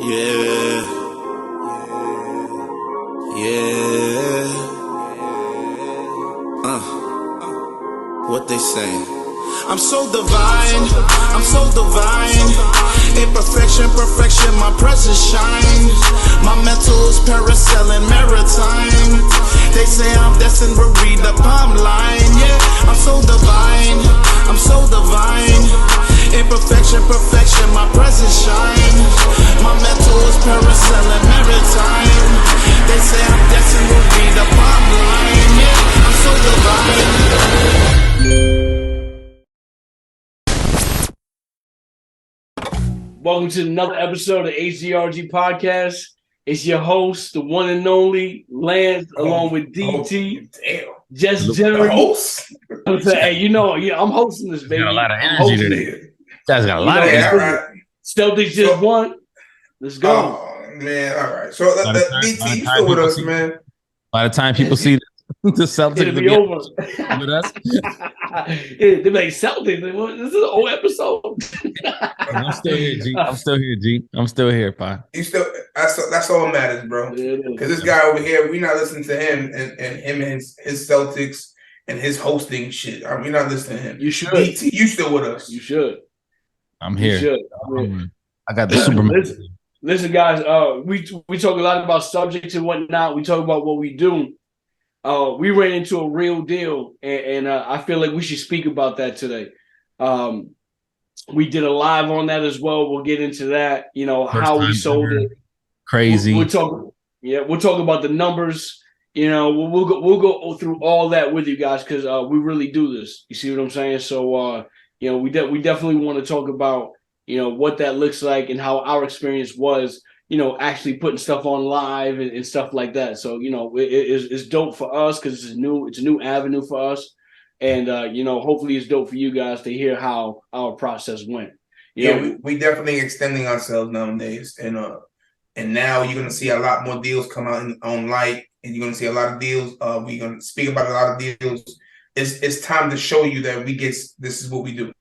Yeah, yeah. What they saying? I'm so divine, I'm so divine. Imperfection, perfection, my presence shine. My mental is parasailing maritime. They say I'm destined to read the palm line. Yeah, I'm so divine, I'm so divine. Imperfection, perfection, my presence shine. My mental is parasailing maritime. They say I'm destined to read the palm line. Yeah, I'm so divine. Welcome to another episode of H.G.R.G podcast. It's your host, the one and only Lance, along with DT. Just Jerry. Host? Hey, you know, I'm hosting this, baby. Got a lot of energy today. Guys got a lot of energy. All right. Celtics just won. Let's go. Oh, man. All right. So, DT, you still with us, man? By the time people see the Celtics, It'll be over. With us. They like Celtics. This is an old episode. I'm still here, G. I'm still here, G. I'm still here, Pa. You still? That's all that matters, bro. Because this guy over here, we're not listening to him and him and his Celtics and his hosting shit. We're not listening to him. You should. DT, you still with us? You should. I'm here. You should. I got the Superman. Listen, guys. We talk a lot about subjects and whatnot. We talk about what we do. We ran into a real deal, and I feel like we should speak about that today. We did a live on that as well. We'll get into that. You know, how we sold it. Crazy. We'll talk about the numbers. You know, we'll go through all that with you guys because we really do this. You see what I'm saying? So, you know, we definitely want to talk about, you know, what that looks like and how our experience was, you know, actually putting stuff on live and stuff like that. So, you know, it's dope for us because it's a new avenue for us. And, you know, hopefully it's dope for you guys to hear how our process went. We definitely extending ourselves nowadays. And now you're going to see a lot more deals come out on light, and you're going to see a lot of deals. We're going to speak about a lot of deals. It's time to show you that this is what we do.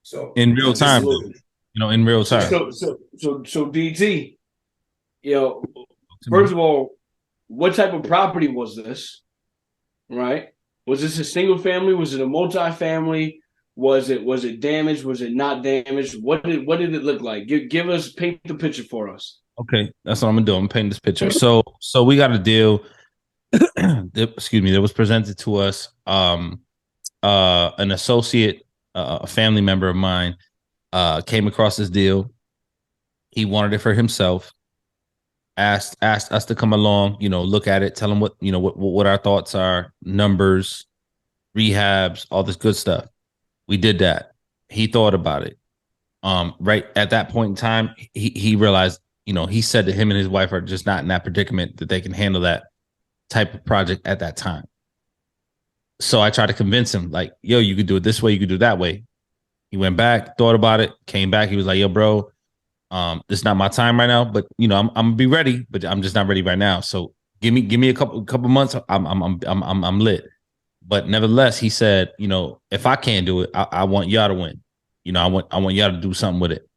So in real time, you know, in real time. So DT, you know, first of all, what type of property was this? Right? Was this a single family? Was it a multi-family? Was it damaged? Was it not damaged? What did it look like? Paint the picture for us. Okay, that's what I'm gonna do. I'm painting this picture. So we got a deal. Excuse me. That was presented to us. An associate, a family member of mine, came across this deal. He wanted it for himself. Asked us to come along, you know, look at it, tell him what our thoughts are, numbers, rehabs, all this good stuff. We did that. He thought about it. Right at that point in time, he realized, you know, he said that him and his wife are just not in that predicament that they can handle that type of project at that time. So I tried to convince him, like, yo, you could do it this way, you could do it that way. He went back, thought about it, came back. He was like, yo, bro, this is not my time right now, but you know, I'm gonna be ready, but I'm just not ready right now. So give me a couple months. I'm lit. But nevertheless, he said, you know, if I can't do it, I want y'all to win. You know, I want y'all to do something with it.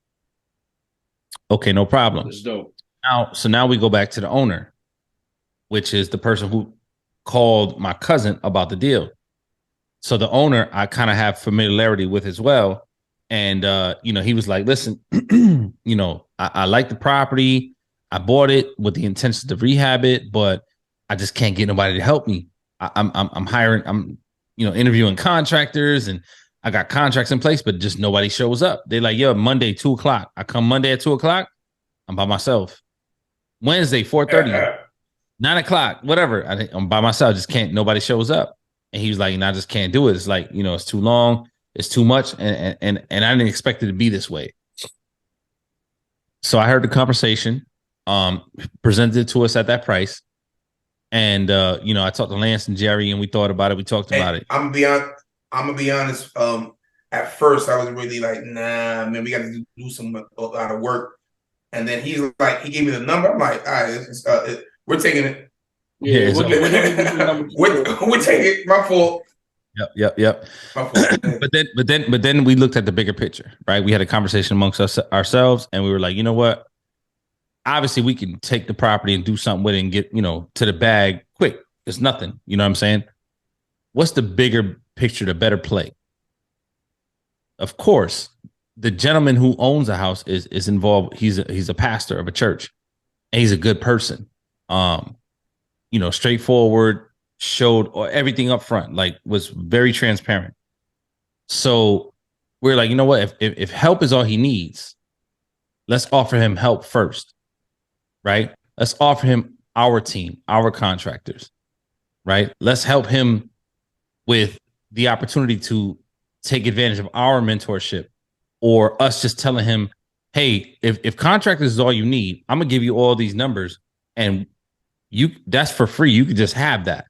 Okay, no problem. That's dope. Now we go back to the owner, which is the person who called my cousin about the deal. So the owner I kind of have familiarity with as well. And, you know, he was like, listen, you know, I like the property. I bought it with the intention to rehab it, but I just can't get nobody to help me. I'm hiring, you know, interviewing contractors, and I got contracts in place, but just nobody shows up. They're like, yo, Monday, 2:00. I come Monday at 2:00. I'm by myself. Wednesday, 4:30, 9:00, whatever. I'm by myself. Just can't, nobody shows up. And he was like, I just can't do it. It's like, you know, it's too long. It's too much, and I didn't expect it to be this way. So I heard the conversation, presented it to us at that price, and you know, I talked to Lance and Jerry, and we thought about it. We talked about it. I'm gonna be honest. At first, I was really like, nah, man, we got to do a lot of work. And then he's like, he gave me the number. I'm like, all right, we're taking it. Yeah, we're taking it. My fault. Yep. But then we looked at the bigger picture, right? We had a conversation amongst ourselves, and we were like, you know what? obviously we can take the property and do something with it and get, to the bag quick. It's nothing. You know what I'm saying? What's the bigger picture, the better play? Of course, the gentleman who owns the house is involved. He's a pastor of a church, and he's a good person. Straightforward, showed everything up front, like was very transparent. So we're like, you know what? If help is all he needs, let's offer him help first, right? Let's offer him our team, our contractors, right? Let's help him with the opportunity to take advantage of our mentorship, or us just telling him, hey, if contractors is all you need, I'm gonna give you all these numbers, and that's for free. You could just have that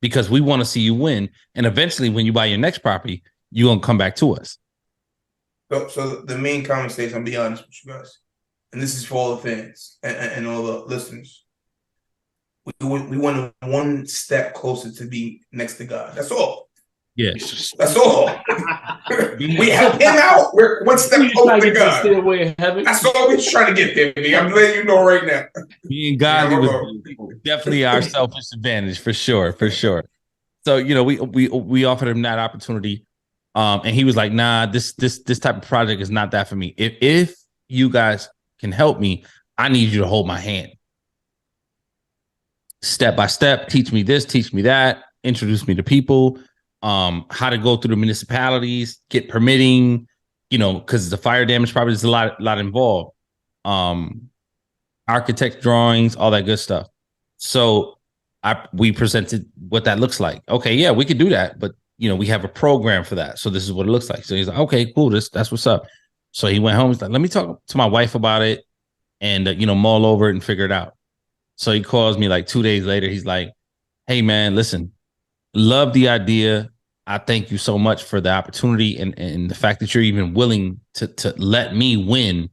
because we want to see you win. And eventually when you buy your next property, you're gonna come back to us. So the main conversation, I'll be honest with you guys, and this is for all the fans and all the listeners. We want one step closer to be next to God. That's all. Yeah, that's all. We help him out. We're one step closer to God. That's all we're trying to get there. B. I'm letting you know right now. Being godly was definitely our selfish advantage for sure, for sure. So we offered him that opportunity, and he was like, "Nah, this type of project is not that for me. If you guys can help me, I need you to hold my hand, step by step. Teach me this, teach me that. Introduce me to people." How to go through the municipalities, get permitting, because the fire damage probably is a lot involved. Architect drawings, all that good stuff. So we presented what that looks like. Okay, yeah, we could do that, but we have a program for that. So this is what it looks like. So he's like, okay, cool, that's what's up. So he went home. He's like, let me talk to my wife about it, and mull over it and figure it out. So he calls me like 2 days later. He's like, hey man, listen, love the idea. I thank you so much for the opportunity and the fact that you're even willing to let me win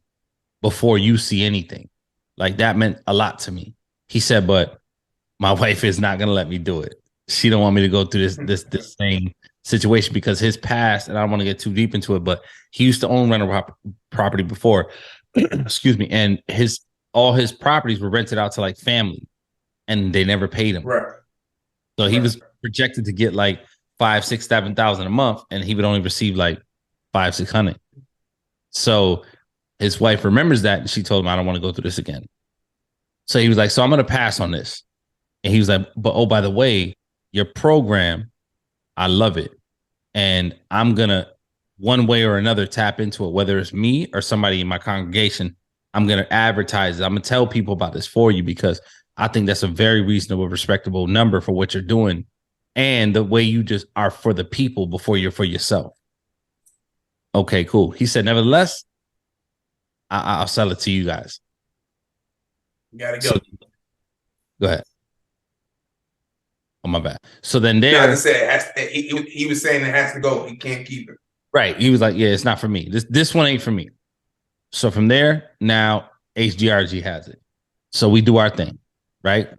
before you see anything. Like that meant a lot to me. He said, but my wife is not going to let me do it. She don't want me to go through this same situation because his past, and I don't want to get too deep into it, but he used to own rental property before, excuse me. And all his properties were rented out to like family and they never paid him. Right. So he was projected to get like 5, 6, 7,000 a month, and he would only receive like 500, 600. So his wife remembers that, and she told him, I don't want to go through this again. So he was like, so I'm going to pass on this. And he was like, but oh, by the way, your program, I love it. And I'm going to, one way or another, tap into it, whether it's me or somebody in my congregation. I'm going to advertise it. I'm going to tell people about this for you because I think that's a very reasonable, respectable number for what you're doing. And the way you just are for the people before you're for yourself. Okay, cool. He said, nevertheless, I'll sell it to you guys. You gotta go. So, go ahead. Oh, my bad. So then there. No, he was saying it has to go. He can't keep it. Right. He was like, yeah, it's not for me. This one ain't for me. So from there, now H.G.R.G has it. So we do our thing, right?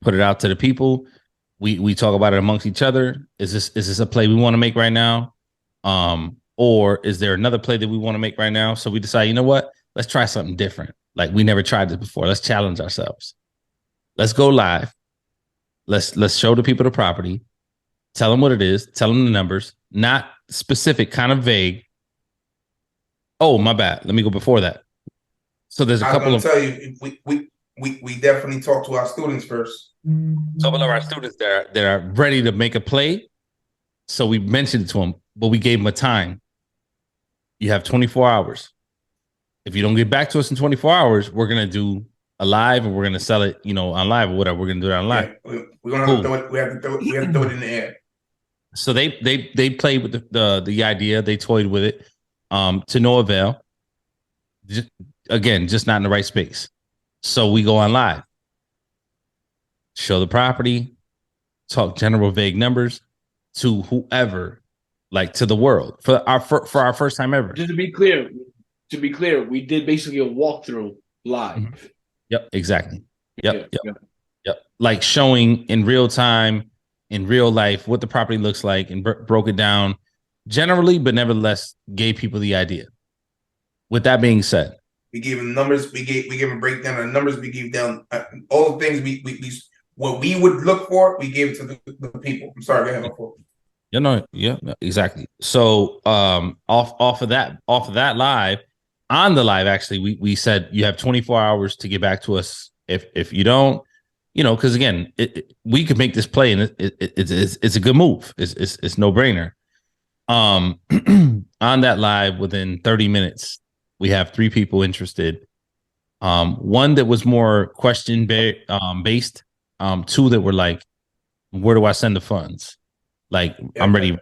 Put it out to the people. We talk about it amongst each other. Is this a play we want to make right now? Or is there another play that we want to make right now? So we decide, you know what? Let's try something different. Like we never tried this before. Let's challenge ourselves. Let's go live. Let's show the people the property. Tell them what it is. Tell them the numbers. Not specific, kind of vague. Oh, my bad. Let me go before that. So there's a couple of. Tell you, we definitely talk to our students first. Couple of our students that are ready to make a play. So we mentioned it to them, but we gave them a time. You have 24 hours. If you don't get back to us in 24 hours, we're gonna do a live and we're gonna sell it, on live or whatever. We're gonna do it on live. Yeah, we're gonna have to throw it. We have to throw it in the air. So they played with the idea. They toyed with it, to no avail. Just not in the right space. So we go on live, show the property, talk general vague numbers to whoever, like to the world for our first time ever. Just to be clear, we did basically a walkthrough live. Mm-hmm. Yep, exactly. Yep. Like showing in real time, in real life, what the property looks like, and broke it down generally, but nevertheless gave people the idea. With that being said, We gave him numbers. We gave him a breakdown of the numbers. We gave down all the things we what we would look for. We gave it to the people. I'm sorry, go ahead. Yeah, exactly. So off of that live, on the live, actually, we said you have 24 hours to get back to us. If you don't, because again, we could make this play, and it's a good move. It's no brainer. On that live, within 30 minutes, we have 3 people interested. One that was more question based. 2 that were like, where do I send the funds? Like, I'm ready.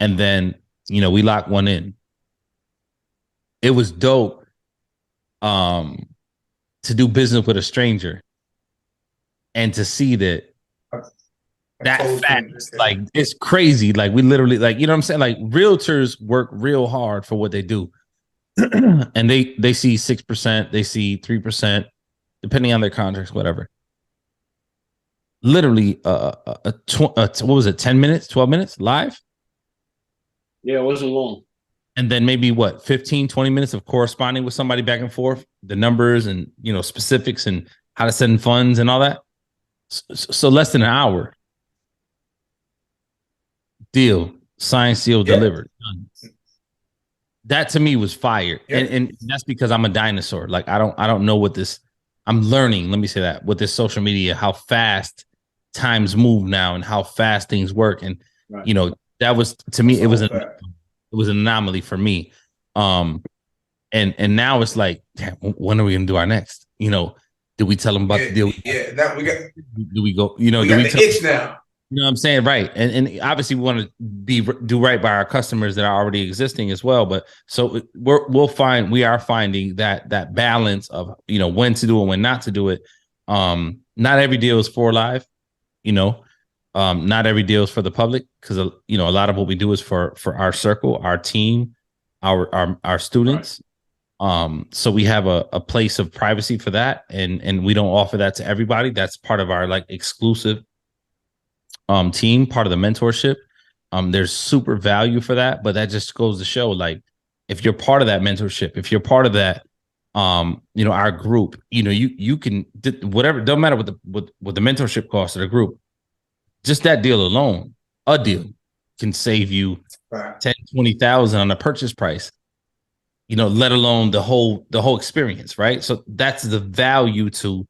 And then, we locked one in. It was dope to do business with a stranger and to see that fast, like, it's crazy. Like, we literally, like, you know what I'm saying? Like, realtors work real hard for what they do. And they see 6%, they see 3%, depending on their contracts, whatever. Literally, what was it? 10 minutes, 12 minutes live. Yeah, it wasn't long. And then maybe 15, 20 minutes of corresponding with somebody back and forth, the numbers and, specifics and how to send funds and all that. So less than an hour. Deal, signed, sealed, delivered. That to me was fire. And that's because I'm a dinosaur. Like, I don't know what this, I'm learning, let me say that, with this social media, how fast times move now and how fast things work. And, that was, to me, it was an anomaly for me. And now it's like, damn, when are we going to do our next? Do we tell them about the deal? Yeah, now we got, do we go, we got the itch now. You know what I'm saying? Right. And obviously we want to do right by our customers that are already existing as well. But so we are finding that balance of, when to do it, when not to do it. Not every deal is for live, not every deal is for the public, because, a lot of what we do is for our circle, our team, our students. Right. So we have a place of privacy for that. And we don't offer that to everybody. That's part of our exclusive team, part of the mentorship. There's super value for that, but that just goes to show, if you're part of that mentorship, if you're part of that, our group, you can, whatever, it doesn't matter what the mentorship costs of the group, just that deal alone, a deal can save you 10, 20,000 on the purchase price, let alone the whole experience. Right. So that's the value to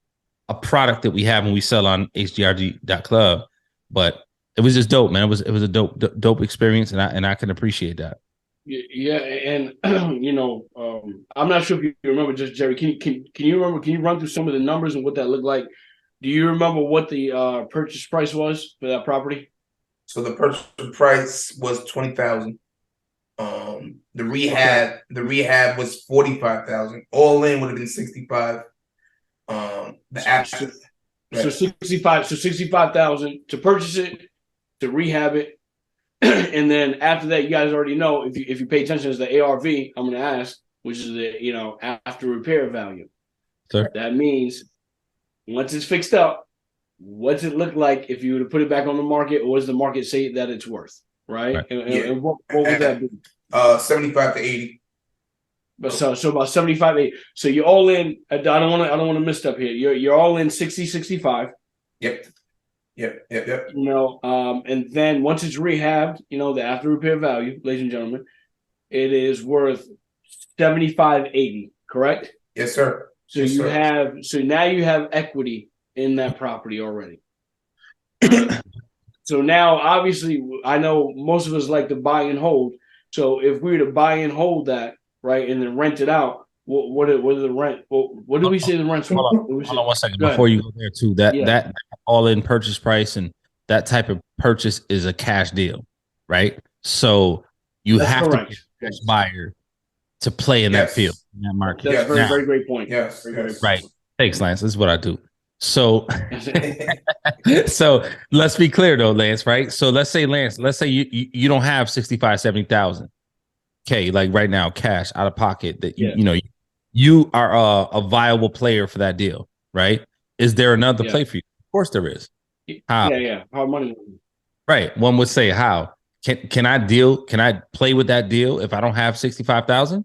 a product that we have when we sell on HGRG.club. But it was just dope, man. It was a dope experience, and I can appreciate that. Yeah, and I'm not sure if you remember, just Jerry. Can you remember? Can you run through some of the numbers and what that looked like? Do you remember what the purchase price was for that property? So the purchase price was $20,000. The rehab was $45,000. All in would have been $65,000. So 65,000 to purchase it, to rehab it, and then after that, you guys already know, if you pay attention, is the ARV I'm going to ask, which is the after repair value. Sure. That means once it's fixed up, what's it look like if you were to put it back on the market, or does the market say that it's worth? Right? And what would that be? 75 to 80. But so about 75, 80. So you're all in. I don't want to miss up here. You're all in 60, 65. Yep. And then once it's rehabbed, the after repair value, ladies and gentlemen, it is worth 75, 80. Correct? Yes, sir. So now you have equity in that property already. So now, obviously, I know most of us like to buy and hold. So if we were to buy and hold that, right, and then rent it out, what are the rent? What do we say the rent's? Hold on 1 second before you go there too. That all-in purchase price and that type of purchase is a cash deal, right? So that's have correct. To be a cash buyer to play in that field, in that market. That's a very great point. Yes. Right. Thanks, Lance. This is what I do. So, so let's be clear though, Lance, right? So let's say you don't have 65, 70,000. Okay, like right now, cash out of pocket that you are a viable player for that deal, right? Is there another play for you? Of course there is. How? Yeah. How money? Right. One would say, how can I play with that deal if I don't have 65,000?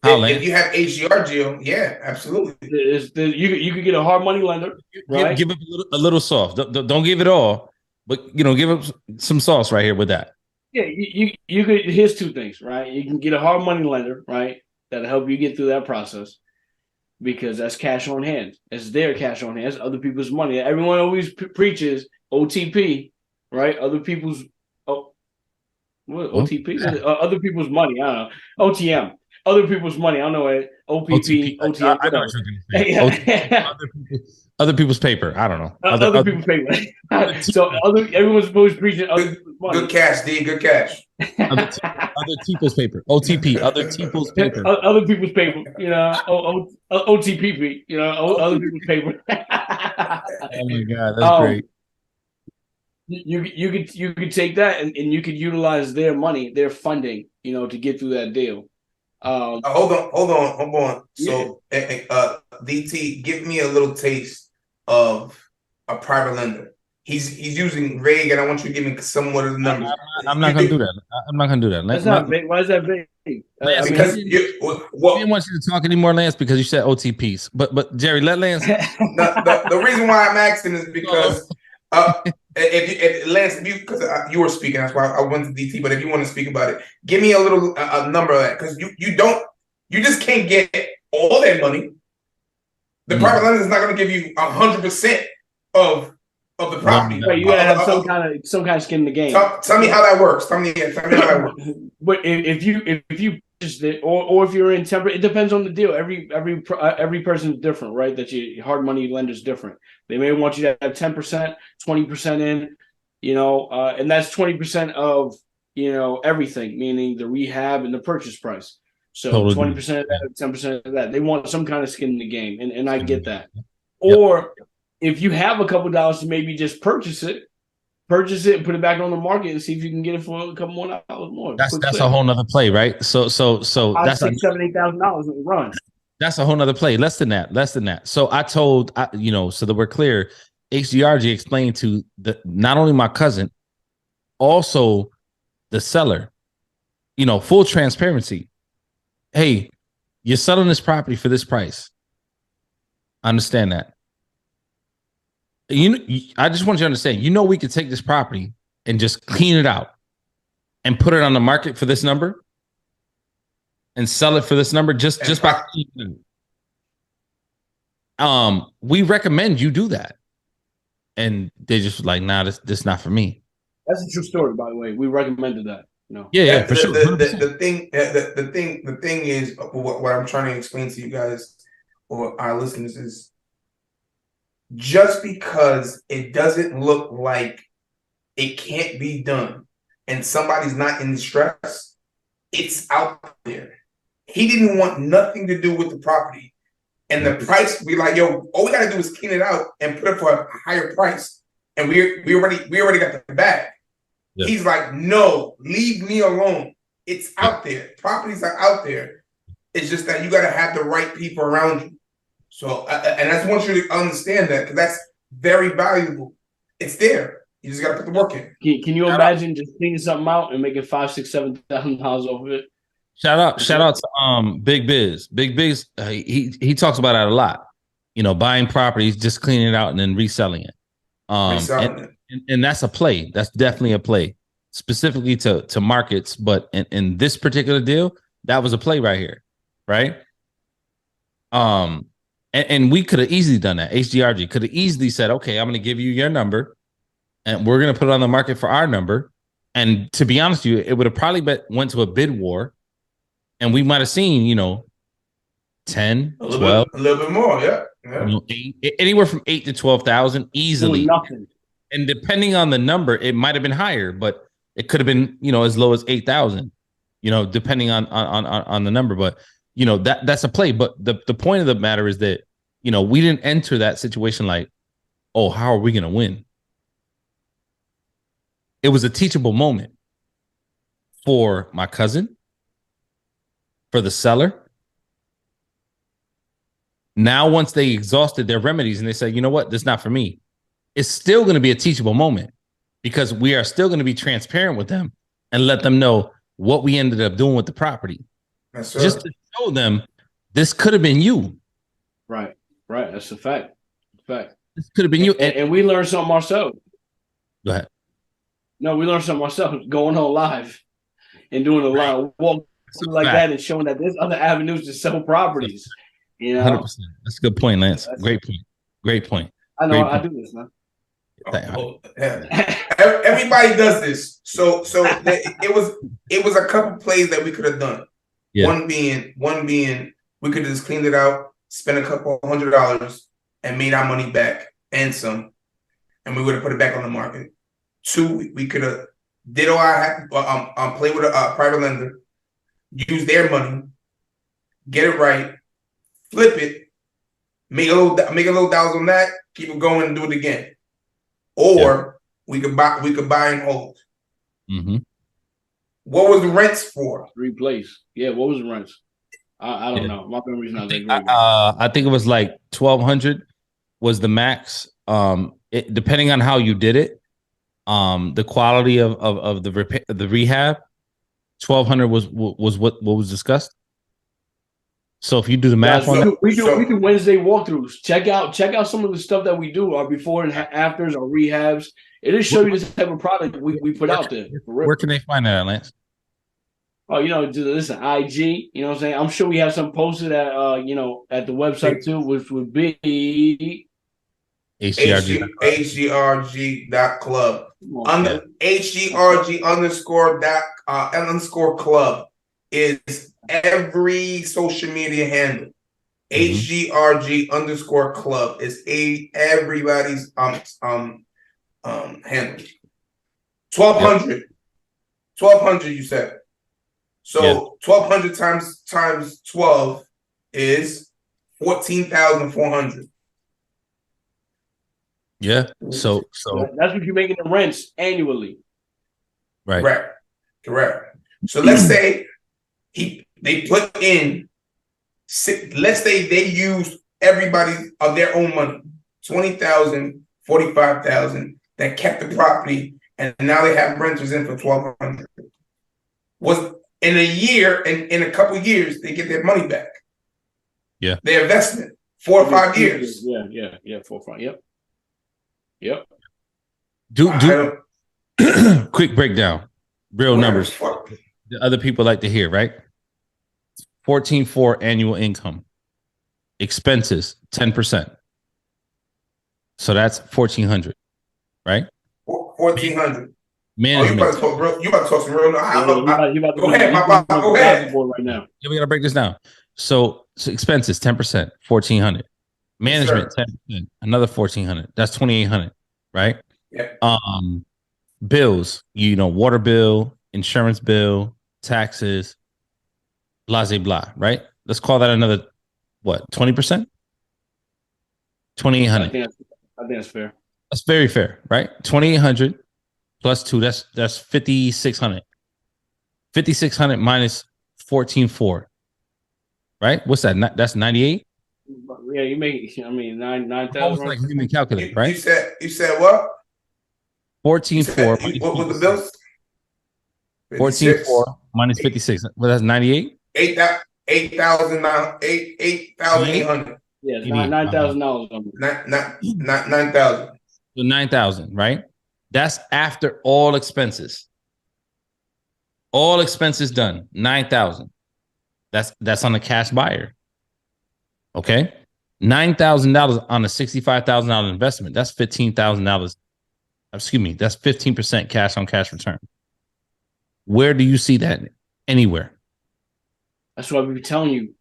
If you have H.G.R.G, yeah, absolutely. You could get a hard money lender, right? Give it a little sauce. Don't give it all, but give it some sauce right here with that. Yeah, you could. Here's two things, right? You can get a hard money lender, right? That'll help you get through that process because that's cash on hand. It's their cash on hand. It's other people's money. Everyone always preaches OTP, right? Other people's OTP? Other people's money. I don't know. OTM. Other people's money. I don't know what OPP, OTM. I know what you're going to say. Other people's paper. I don't know. Other people's paper. So everyone's supposed to preach other people's money. Good cash, D. Good cash. Other people's paper. OTP. Other people's paper. Other people's paper. OTPP. Other people's paper. Oh my God, that's great. You could take that and you could utilize their money, their funding, to get through that deal. Hold on. So, DT, give me a little taste of a private lender. He's using vague, and I want you to give me somewhat of the numbers. I'm not going to do that. I'm not going to do that. That's not vague. Why is that vague? Because I didn't want you to talk anymore, Lance, because you said OTPs. But Jerry, let Lance. The reason why I'm asking is because if Lance, because you were speaking, that's why I went to DT. But if you want to speak about it, give me a little number of that, because you just can't get all that money. The private lender is not going to give you 100% of the property. Right, you gotta have some kind of skin in the game. Tell me how that works. Tell me how that works. But if you purchased it, or if you're in temper, it depends on the deal. Every person is different, right? That your hard money lender is different. They may want you to have 10%, 20% in, and that's 20% of everything, meaning the rehab and the purchase price. So 20% of that, 10% of that. They want some kind of skin in the game, and I get that. Or if you have a couple dollars to maybe just purchase it and put it back on the market and see if you can get it for a couple more dollars more. That's a whole nother play, right? So that's $7,000-$8,000 in the run. That's a whole nother play. Less than that. So I told, so that we're clear, H.G.R.G explained to not only my cousin, also the seller, full transparency. Hey, you're selling this property for this price. I understand that. I just want you to understand, we could take this property and just clean it out and put it on the market for this number and sell it for this number just by cleaning it. We recommend you do that. And they just like, nah, this not for me. That's a true story, by the way. We recommended that. Yeah, for sure. The thing is, what I'm trying to explain to you guys or our listeners is, just because it doesn't look like it can't be done and somebody's not in distress, it's out there. He didn't want nothing to do with the property. And the price, we like, yo, all we got to do is clean it out and put it for a higher price. And we already got the bag. Yeah. He's like, no, leave me alone. It's out there. Properties are out there. It's just that you got to have the right people around you. So, and I just want you to understand that, because that's very valuable. It's there. You just got to put the work in. Can you imagine just cleaning something out and making $5,000, $6,000, $7,000 off of it? Shout out to Big Biz. Big Biz, he talks about that a lot. Buying properties, just cleaning it out and then reselling it. And that's a play. That's definitely a play, specifically to markets. But in this particular deal, that was a play right here, right? And we could have easily done that. H.G.R.G could have easily said, okay, I'm going to give you your number and we're going to put it on the market for our number. And to be honest with you, it would have probably went to a bid war and we might have seen, 10, 12. A little bit more, yeah. Anywhere from 8 to 12,000 easily. Nothing. And depending on the number, it might have been higher, but it could have been, as low as 8,000, depending on the number. But that's a play. But the point of the matter is that, we didn't enter that situation like, oh, how are we going to win? It was a teachable moment for my cousin, for the seller. Now, once they exhausted their remedies and they said, you know what, this is not for me, it's still going to be a teachable moment, because we are still going to be transparent with them and let them know what we ended up doing with the property. Yes, just sir. to show them this could have been you. Right. That's a fact. Fact. This could have been you. And we learned something ourselves. Go ahead. No, we learned something ourselves going on live and doing a lot of walk like Fact. that and showing that there's other avenues to sell properties. You know, 100%. That's a good point, Lance. Great point. Great point. I know Great I point. do this, man. Yeah. Everybody does this. So it was a couple plays that we could have done. Yeah. One being we could have just cleaned it out, spent a couple $100 and made our money back and some, and we would have put it back on the market. Two, we could have did all I had, play with a private lender, use their money, get it right, flip it, make a little dollars on that, keep it going and do it again. Or we could buy and hold. Mm-hmm. What was the rents for? Replace. Yeah, what was the rents? I don't know. My memory's not that great. I think it was like 1,200 was the max. Depending on how you did it, the quality of the rehab, 1,200 was what was discussed. So if you do the math on that, we do Wednesday walkthroughs. Check out some of the stuff that we do, our before and afters, our rehabs. It is show you this type of product we put out there. Where can they find that, Lance? Oh, listen, IG. You know what I'm saying? I'm sure we have some posted at at the website too, which would be H.G.R.G.club. H.G.R.G. _club is every social media handle. H.G.R.G. _club is everybody's handle. 1,200. 1,200 you said. So 1,200 times 12 is 14,400. Yeah. So that's what you're making the rents annually. Right. Correct. So let's say they put in let's say they use everybody of their own money, 20,000, 45,000 that kept the property, and now they have renters in for 1,200. Was in a year, in a couple of years, they get their money back. Yeah. Their investment, 4 or 5 years. Yeah, 4 or 5. Yep. Do quick breakdown, real numbers. The other people like to hear, right? 14.4 annual income, expenses 10%. So that's 1,400, right? 1,400. Management. You about to talk some real. Go ahead, go ahead. Right now. Yeah, we gotta break this down. So expenses 10%, 1,400. Management 10%, another 1,400. That's 2,800, right? Yeah. Bills, water bill, insurance bill, taxes, blah, blah, blah, right? Let's call that another, 20%? 2,800. I think that's fair. That's very fair, right? 2,800 plus 2, that's 5,600. 5,600 minus 14.4, right? What's that? That's 98? Yeah, you make 9,000. Almost like human calculator, right? You said what? 14.4. What was the bills? 14.4 minus 56. Well, that's 98? 8,800. Yeah, $9,000. Not 9,000. So 9,000, right? That's after all expenses. All expenses done, 9,000. That's on a cash buyer. Okay, $9,000 on a $65,000 investment. That's $15,000. Excuse me, that's 15% cash on cash return. Where do you see that? Anywhere. That's why we be telling you,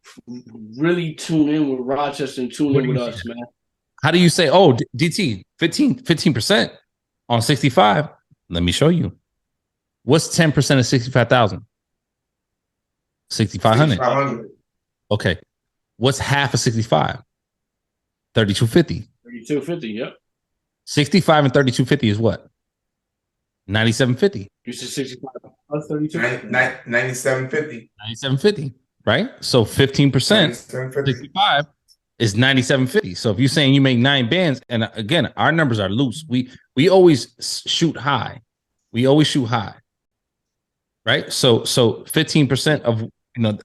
really tune in with Rochester and tune in with us, man. How do you say, oh, DT, 15% on 65? Let me show you. What's 10% of 65,000? 6,500. Okay. What's half of 65? 3,250. 3,250, yep. 65 and 3,250 is what? 9,750. You said 65 plus 3,250. 9,750. 9,750, right? So 15%, 65 is 9,750. So if you're saying you make 9 bands, and again, our numbers are loose. We always shoot high. We always shoot high. Right? So 15% of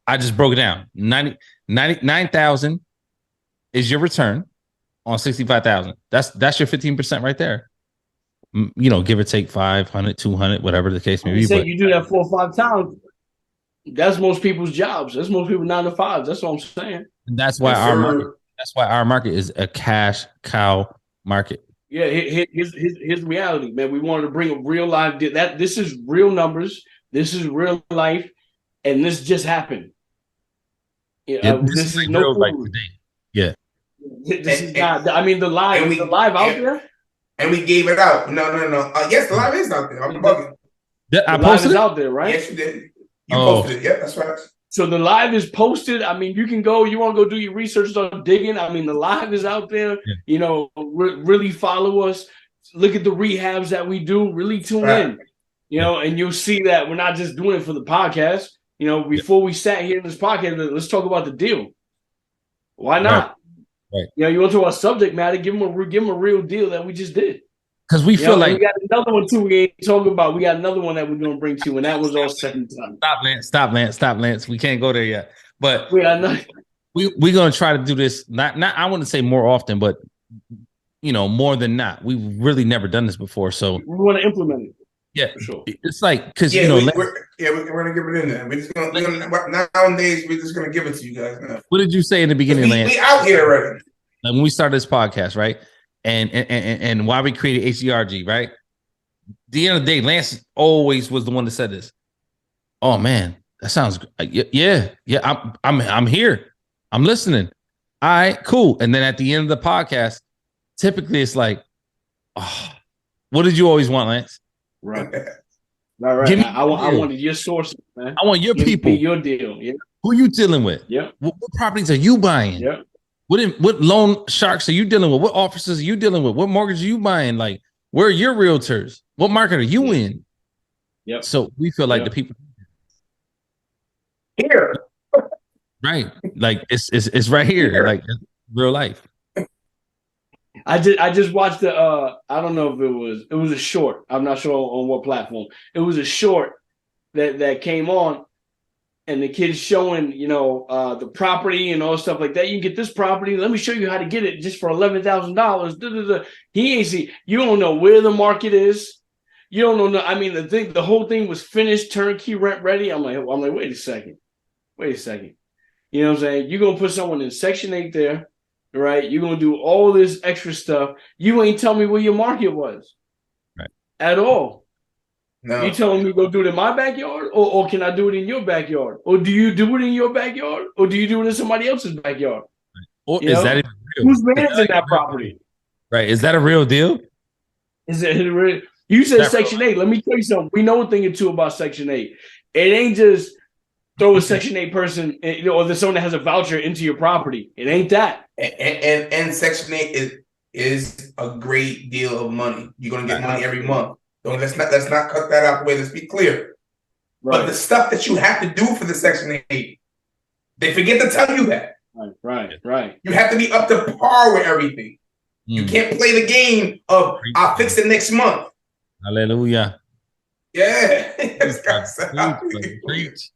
I just broke it down. 99,000 is your return on 65,000. That's your 15% right there. Give or take 500, 200, whatever the case may be. Say But you do that 4 or 5 times. That's most people's jobs. That's most people 9 to 5s. That's what I'm saying. that's why our market is a cash cow market. Yeah, here's reality, man. We wanted to bring a real life. This is real numbers. This is real life, and this just happened. This is no real life today. Yeah, this is not. I mean, the live out there, and we gave it out. No. Yes, the live is out there. I'm bugging. I posted it out there, right? Yes, you did. You posted it. Yeah, that's right. So the live is posted. I mean, you can go. You want to go do your research, start digging. I mean, the live is out there. Yeah. Really follow us. Look at the rehabs that we do. Really tune in. And you'll see that we're not just doing it for the podcast. Before we sat here in this podcast, let's talk about the deal. Why not? Right. You want to talk about subject matter? Give them a real deal that we just did. Because we feel like we got another one too. We ain't talking about. We got another one that we're gonna bring to you, and that was all second time. Stop, Lance. We can't go there yet. But we're gonna try to do this. Not I wouldn't say more often, but more than not. We've really never done this before, so we want to implement it. Yeah, for sure. It's like because we're gonna give it in there. Nowadays we're just gonna give it to you guys. Now. What did you say in the beginning, Lance? We out here already. Like when we started this podcast, right? And why we created H.G.R.G, right? At the end of the day, Lance always was the one that said this. Oh man, that sounds yeah. I'm here. I'm listening. All right, cool. And then at the end of the podcast, typically it's like, oh, what did you always want, Lance? Right. I wanted your sources, man. I want your people. Your deal. Yeah. Who you dealing with? Yeah. What properties are you buying? Yeah. What loan sharks are you dealing with? What offices are you dealing with? What mortgage are you buying? Like, where are your realtors? What market are you in? Yep. So we feel like the people here, right? Like it's right here. Like real life. I just watched the I don't know if it was a short. I'm not sure on what platform. It was a short that came on. And the kid's showing, the property and all stuff like that. You can get this property. Let me show you how to get it just for $11,000. He ain't see. You don't know where the market is. You don't know. I mean, the whole thing was finished, turnkey, rent ready. I'm like, wait a second. You know what I'm saying? You're gonna put someone in Section 8 there, right? You're gonna do all this extra stuff. You ain't tell me where your market was, right? At all. No. You telling me go do it in my backyard, or can I do it in your backyard, or do you do it in your backyard, or do you do it in somebody else's backyard? Or is that even real? Who's managing that property? Right? Is that a real deal? Is it real? You said Section 8. Let me tell you something. We know a thing or two about Section 8. It ain't just throw a Section 8 person or there's someone that has a voucher into your property. It ain't that. And Section 8 is a great deal of money. You're gonna get money every month. Let's not cut that out the way. Let's be clear. Right. But the stuff that you have to do for the Section 8, they forget to tell you that. Right. You have to be up to par with everything. You can't play the game of I'll fix it next month. Hallelujah. Yeah. Preach.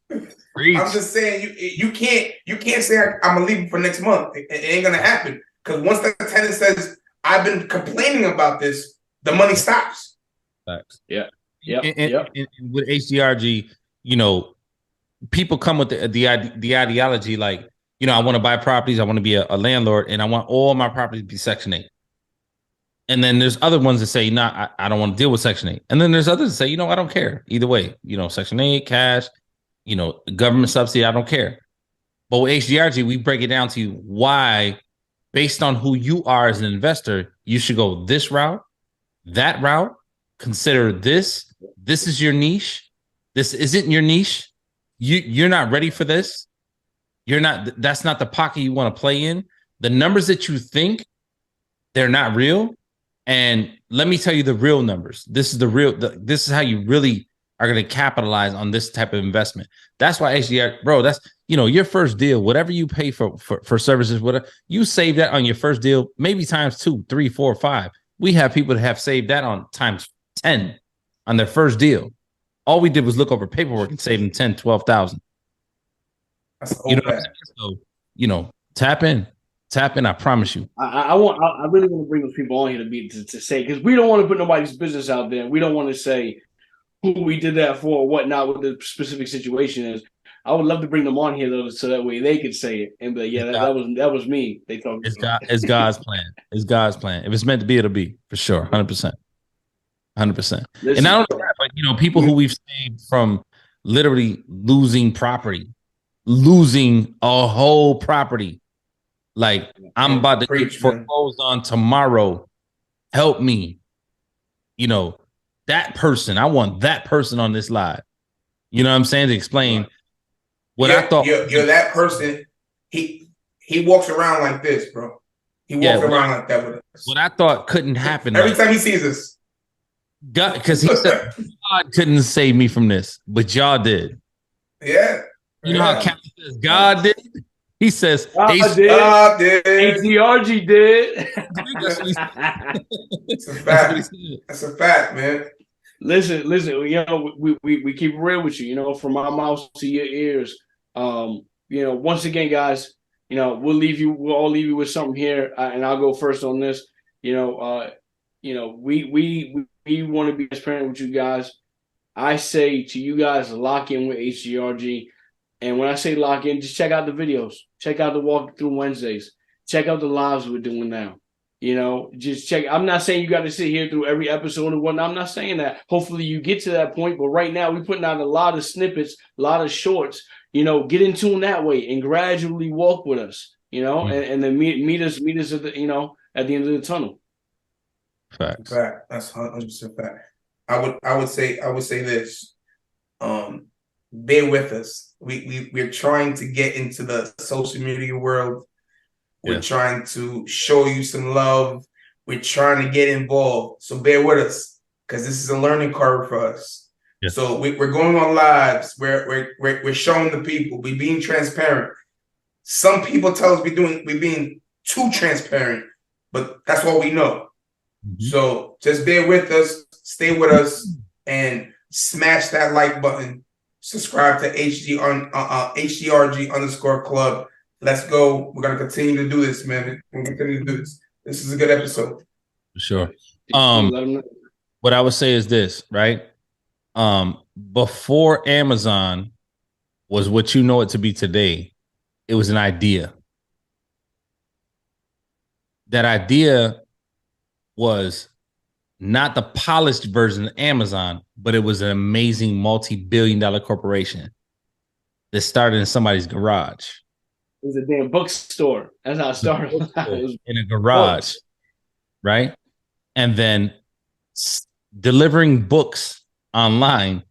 I'm just saying you can't say I'm gonna leave it for next month. It ain't gonna happen. Because once the tenant says, I've been complaining about this, the money stops. Yeah. And with H.G.R.G, people come with the ideology like, I want to buy properties, I want to be a landlord, and I want all my properties to be Section 8. And then there's other ones that say, I don't want to deal with Section 8. And then there's others that say, I don't care. Either way, Section 8, cash, government subsidy, I don't care. But with H.G.R.G, we break it down to you why, based on who you are as an investor, you should go this route, that route. Consider this. This is your niche. This isn't your niche. You're not ready for this. That's not the pocket you want to play in. The numbers that you think, they're not real. And let me tell you the real numbers. This is how you really are going to capitalize on this type of investment. That's why HDR, bro, that's, your first deal, whatever you pay for services, whatever, you save that on your first deal, maybe times 2, 3, 4, 5. We have people that have saved that on times 10 on their first deal. All we did was look over paperwork and save them 10, 12,000. That's a You whole know what I'm fact. saying? So, tap in. Tap in, I promise you. I really want to bring those people on here to say, because we don't want to put nobody's business out there. We don't want to say who we did that for or whatnot, what the specific situation is. I would love to bring them on here though, so that way they could say it and be like, yeah, that was me. They talked about. It's God's plan. It's God's plan. If it's meant to be, it'll be for sure. 100%. 100%. And not only that, but people who we've saved from literally losing property, losing a whole property. Like, I'm about to get foreclosed on tomorrow. Help me. That person, I want that person on this live. You know what I'm saying? To explain what I thought. You're that person. He walks around like this, bro. He walks around like that with us. What I thought couldn't happen. Every time he sees us. God, because he said God couldn't save me from this, but y'all did. Yeah. You know how Captain says God did? He says God did. H.G.R.G did. It's a fact. That's a fact, man. Listen, we keep it real with you, from our mouths to your ears. Once again, guys, we'll all leave you with something here, and I'll go first on this. We want to be transparent with you guys. I say to you guys, lock in with H.G.R.G. And when I say lock in, just check out the videos. Check out the walkthrough Wednesdays. Check out the lives we're doing now. Just check. I'm not saying you got to sit here through every episode and whatnot. I'm not saying that. Hopefully you get to that point. But right now we're putting out a lot of snippets, a lot of shorts. Get in tune that way and gradually walk with us. And then meet us at the at the end of the tunnel. Facts. Fact. That's 100% fact. I would say this. Bear with us. We're trying to get into the social media world. We're trying to show you some love. We're trying to get involved. So bear with us, because this is a learning curve for us. Yeah. So we're going on lives. We're showing the people. We're being transparent. Some people tell us we're being too transparent, but that's what we know. Mm-hmm. So just bear with us, stay with us, and smash that like button. Subscribe to H.G.R.G_club. Let's go. We're gonna continue to do this, man. We're gonna continue to do this. This is a good episode. For sure. What I would say is this, right? Before Amazon was what you know it to be today, it was an idea. That idea was not the polished version of Amazon, but it was an amazing multi-billion-dollar corporation that started in somebody's garage. It was a damn bookstore. That's how it started. In a garage, right? And then delivering books online,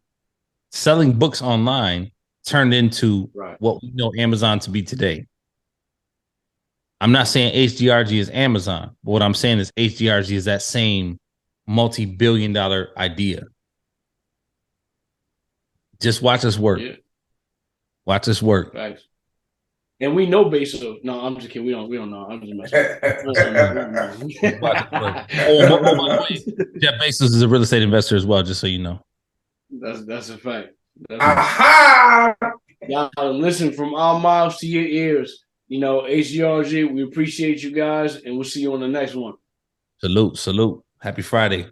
selling books online, turned into what we know Amazon to be today. I'm not saying H.G.R.G is Amazon, but what I'm saying is H.G.R.G is that same multi-billion-dollar idea. Just watch us work. Yeah. Watch us work. Thanks. And we know Bezos. No, I'm just kidding. We don't know. I'm just messing. By the way, Jeff Bezos is a real estate investor as well, just so you know. That's a fact. Aha! Y'all listen, from our mouths to your ears. H.G.R.G, we appreciate you guys, and we'll see you on the next one. Salute. Happy Friday.